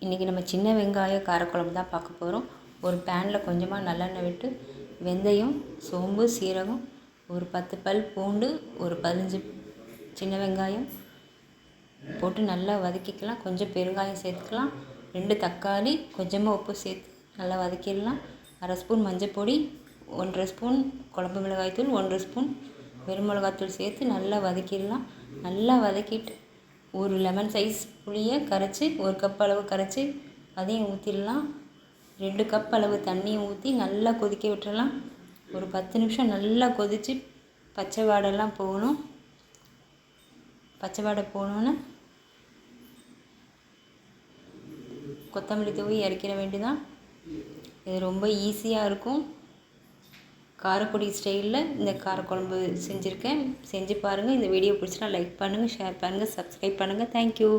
இன்றைக்கி நம்ம சின்ன வெங்காய காரக்குழம்பு தான் பார்க்க போகிறோம். ஒரு பேனில் கொஞ்சமாக நல்லெண்ணெய் விட்டு வெந்தயம், சோம்பு, சீரகம், ஒரு 10 பல் பூண்டு, ஒரு 15 சின்ன வெங்காயம் போட்டு நல்லா வதக்கிக்கலாம். கொஞ்சம் பெருங்காயம் சேர்த்துக்கலாம். 2 தக்காளி, கொஞ்சமாக உப்பு சேர்த்து நல்லா வதக்கிடலாம். 1/2 ஸ்பூன் மஞ்சள் பொடி, 1/2 ஸ்பூன் குழம்பு மிளகாய்த்தூள், 1 ஸ்பூன் வெறும் மிளகாய்த்தூள் சேர்த்து நல்லா வதக்கிடலாம். நல்லா வதக்கிட்டு ஒரு லெமன் சைஸ் புளியை கரைச்சி 1 கப் அளவு கரைச்சி அதையும் ஊற்றிடலாம். 2 கப் அளவு தண்ணியும் ஊற்றி நல்லா கொதிக்க விட்டுறலாம். ஒரு 10 நிமிஷம் நல்லா கொதித்து பச்சை வாடெல்லாம் போகணும். பச்சை வாடை போனோன்னே கொத்தமல்லி தூவி இறக்கிற வேண்டியதான். இது ரொம்ப ஈஸியாக இருக்கும். காரக்குடி ஸ்டைலில் இந்த காரக்குழம்பு செஞ்சுருக்கேன். செஞ்சு பாருங்கள். இந்த வீடியோ பிடிச்சினா லைக் பண்ணுங்கள், ஷேர் பண்ணுங்கள், சப்ஸ்கிரைப் பண்ணுங்கள். தேங்க்யூ.